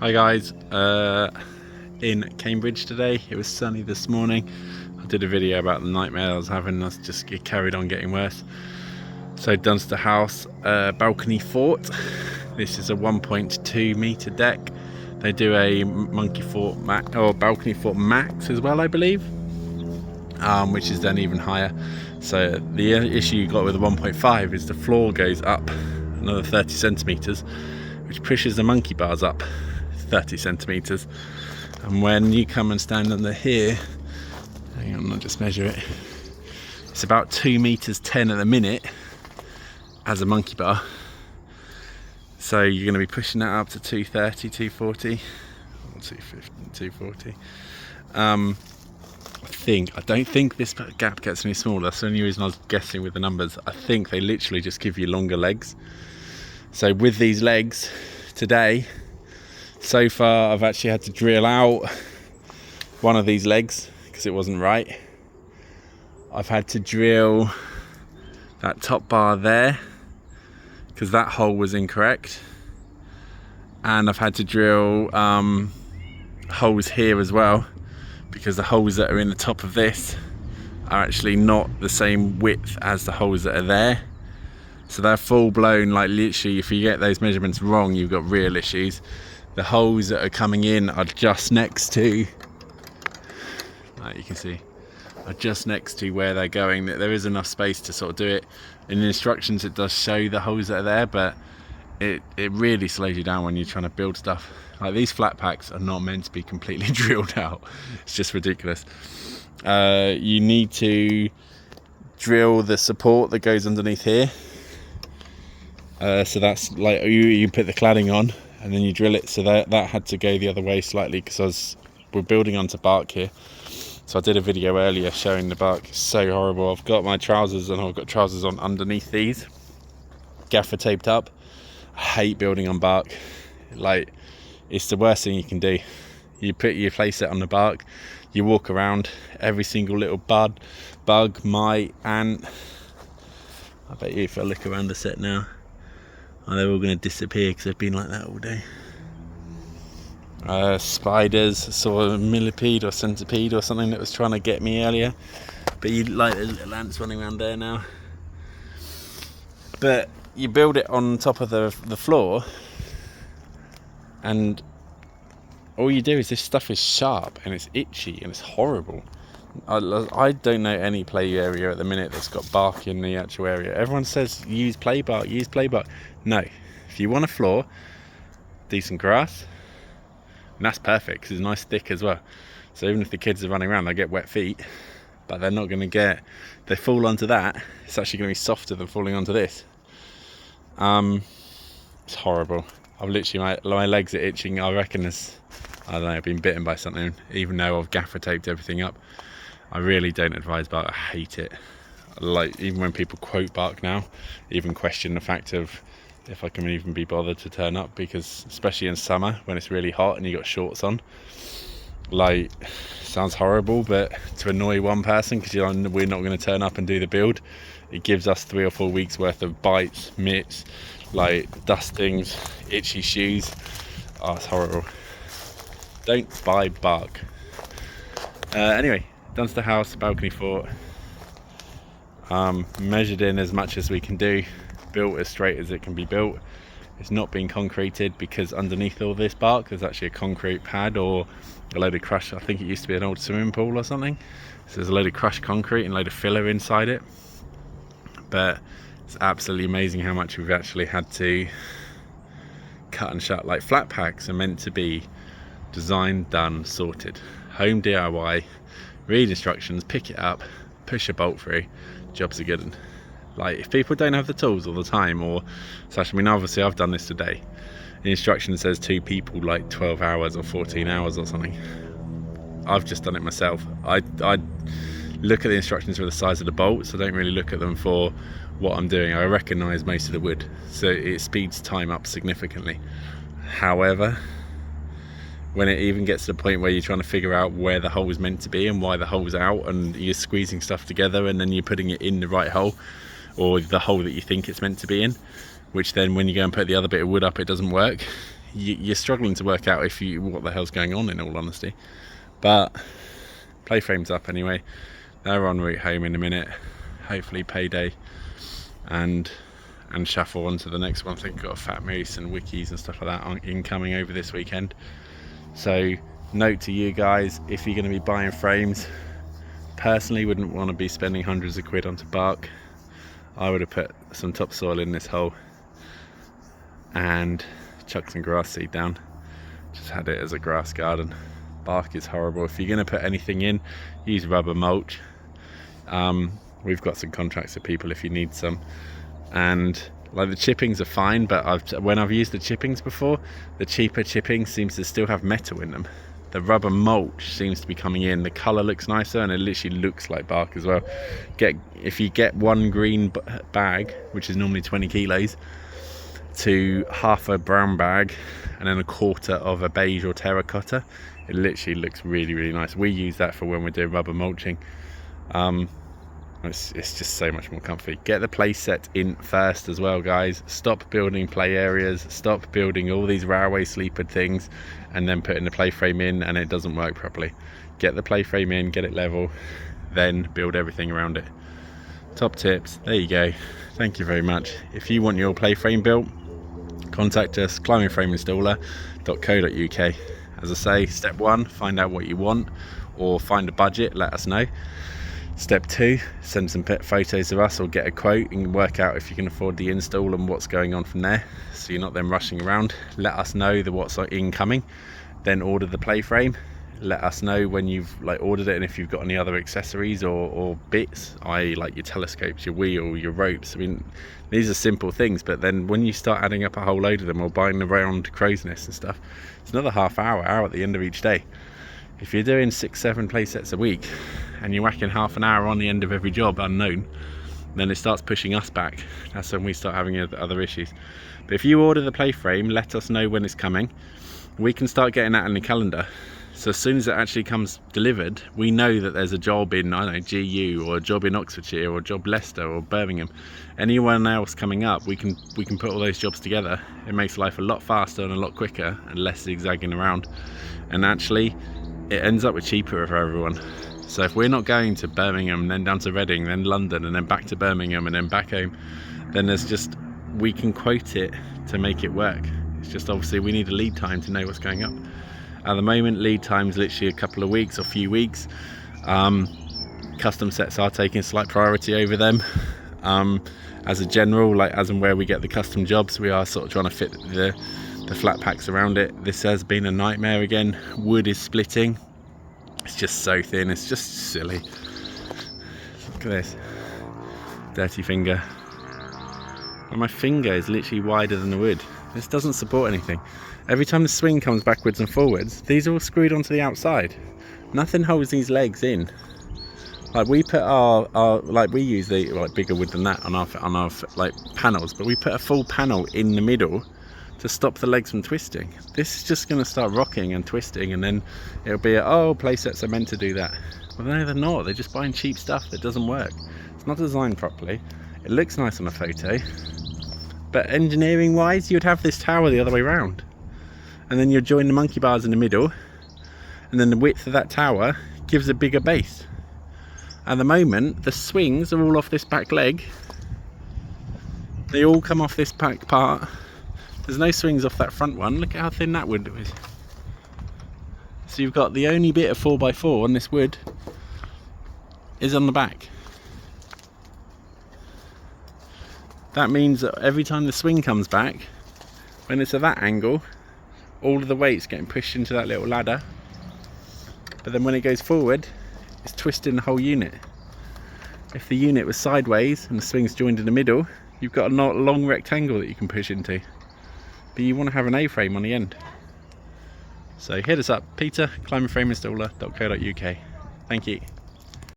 Hi guys, in Cambridge today. It was sunny this morning. I did a video about the nightmare I was having. It carried on getting worse. So Dunster House balcony fort. This is a 1.2 meter deck. They do a monkey fort or balcony fort max as well, I believe, which is then even higher. So the issue you got with the 1.5 is the floor goes up another 30 centimeters, which pushes the monkey bars up 30 centimeters. And when you come and stand under here, hang on, I'll just measure it. It's about 2 meters 10 at the minute as a monkey bar. So you're going to be pushing that up to 230, 240, or 250, 240. I don't think this gap gets any smaller. That's the only reason I was guessing with the numbers. I think they literally just give you longer legs. So with these legs today, so far I've actually had to drill out one of these legs because it wasn't right. I've had to drill that top bar there because that hole was incorrect, and I've had to drill holes here as well because the holes that are in the top of this are actually not the same width as the holes that are there. So they're full blown, like literally if you get those measurements wrong, you've got real issues. The holes that are coming in are just next to, like you can see, are just next to where they're going. There is enough space to sort of do it. In the instructions it does show the holes that are there, but it really slows you down when you're trying to build stuff. Like these flat packs are not meant to be completely drilled out. It's just ridiculous. You need to drill the support that goes underneath here. So that's like you put the cladding on and then you drill it. So that had to go the other way slightly because we're building onto bark here. So I did a video earlier showing the bark. It's so horrible. I've got my trousers and I've got trousers on underneath these, gaffer taped up. I hate building on bark. Like, it's the worst thing you can do. You put your playset on the bark, you walk around, every single little bug, mite, ant. I bet you if I look around the set now, they're all going to disappear because they've been like that all day. Spiders. I saw a millipede or centipede or something that was trying to get me earlier, but you like the little ants running around there now. But you build it on top of the floor, and all you do is this stuff is sharp and it's itchy and it's horrible. I don't know any play area at the minute that's got bark in the actual area. Everyone says use play bark. No, if you want a floor, decent grass, and that's perfect because it's nice thick as well. So even if the kids are running around, they get wet feet, but they're not going to get, they fall onto that, it's actually going to be softer than falling onto this. It's horrible. I've literally, my legs are itching. I reckon I don't know, I've been bitten by something, even though I've gaffer taped everything up. I really don't advise bark. I hate it. Like, even when people quote bark now, even question the fact of if I can even be bothered to turn up, because especially in summer when it's really hot and you got shorts on, like, sounds horrible, but to annoy one person because we're not going to turn up and do the build, it gives us 3 or 4 weeks worth of bites, mitts, like dustings, itchy shoes. Oh, it's horrible. Don't buy bark. Anyway, Dunster House balcony fort, measured in as much as we can do, built as straight as it can be built. It's not been concreted because underneath all this bark there's actually a concrete pad or a load of crushed, I think it used to be an old swimming pool or something, so there's a load of crushed concrete and a load of filler inside it. But it's absolutely amazing how much we've actually had to cut and shut. Like, flat packs are meant to be designed, done, sorted, home DIY, read instructions, pick it up, push a bolt through, jobs are good. Like, if people don't have the tools all the time, or such, I mean, obviously I've done this today, the instruction says 2 people, like 12 hours or 14 hours or something. I've just done it myself. I look at the instructions for the size of the bolts. I don't really look at them for what I'm doing. I recognise most of the wood, so it speeds time up significantly. However, when it even gets to the point where you're trying to figure out where the hole is meant to be and why the hole's out, and you're squeezing stuff together and then you're putting it in the right hole, or the hole that you think it's meant to be in, which then when you go and put the other bit of wood up, it doesn't work. you're struggling to work out what the hell's going on, in all honesty. But play frame's up anyway. They're en route home in a minute. Hopefully payday, and shuffle on to the next one. I think we've got a Fat Moose and Wikis and stuff like that incoming over this weekend. So note to you guys, if you're going to be buying frames, personally wouldn't want to be spending hundreds of quid onto bark. I would have put some topsoil in this hole and chucked some grass seed down. Just had it as a grass garden. Bark is horrible. If you're going to put anything in, use rubber mulch. We've got some contracts for people if you need some. And like, the chippings are fine, but when I've used the chippings before, the cheaper chippings seems to still have metal in them. The rubber mulch seems to be coming in. The colour looks nicer, and it literally looks like bark as well. If you get one green bag, which is normally 20 kilos, to half a brown bag, and then a quarter of a beige or terracotta, it literally looks really, really nice. We use that for when we're doing rubber mulching. It's just so much more comfy. Get the play set in first as well, guys. Stop building play areas, stop building all these railway sleeper things and then putting the play frame in and it doesn't work properly. Get the play frame in, get it level, then build everything around it. Top tips, there you go. Thank you very much. If you want your play frame built, contact us, climbingframeinstaller.co.uk. As I say, step 1, find out what you want or find a budget, let us know. Step 2, send some photos of us or get a quote and work out if you can afford the install and what's going on from there, so you're not then rushing around. Let us know what's incoming, then order the play frame. Let us know when you've ordered it and if you've got any other accessories or bits, i.e. like your telescopes, your wheel, your ropes. I mean, these are simple things, but then when you start adding up a whole load of them or buying the round crow's nests and stuff, it's another hour at the end of each day. If you're doing 6-7 play sets a week and you're whacking half an hour on the end of every job unknown, then it starts pushing us back. That's when we start having other issues. But if you order the play frame, let us know when it's coming. We can start getting that in the calendar. So as soon as it actually comes delivered, we know that there's a job in, I don't know, GU, or a job in Oxfordshire, or a job Leicester or Birmingham. Anyone else coming up, we can put all those jobs together. It makes life a lot faster and a lot quicker and less zigzagging around. And actually, it ends up with cheaper for everyone. So if we're not going to Birmingham, then down to Reading, then London, and then back to Birmingham, and then back home, then we can quote it to make it work. It's just obviously we need a lead time to know what's going up. At the moment, lead time's literally a couple of weeks or few weeks. Custom sets are taking slight priority over them. As a general, as and where we get the custom jobs, we are sort of trying to fit the flat packs around it. This has been a nightmare again. Wood is splitting. It's just so thin, it's just silly. Look at this. Dirty finger. And my finger is literally wider than the wood. This doesn't support anything. Every time the swing comes backwards and forwards, these are all screwed onto the outside. Nothing holds these legs in. We put our we use the bigger wood than that on our panels, but we put a full panel in the middle to stop the legs from twisting. This is just going to start rocking and twisting, and then it'll be play sets are meant to do that. Well, no, they're not. They're just buying cheap stuff that doesn't work. It's not designed properly. It looks nice on a photo, but engineering wise, you'd have this tower the other way around, and then you'd join the monkey bars in the middle, and then the width of that tower gives a bigger base. At the moment, the swings are all off this back leg. They all come off this back part. There's no swings off that front one. Look at how thin that wood is. So you've got the only bit of 4x4 on this wood is on the back. That means that every time the swing comes back, when it's at that angle, all of the weight's getting pushed into that little ladder. But then when it goes forward, it's twisting the whole unit. If the unit was sideways and the swing's joined in the middle, you've got a long rectangle that you can push into. But you want to have an A-frame on the end. So hit us up, Peter, climbingframeinstaller.co.uk. Thank you.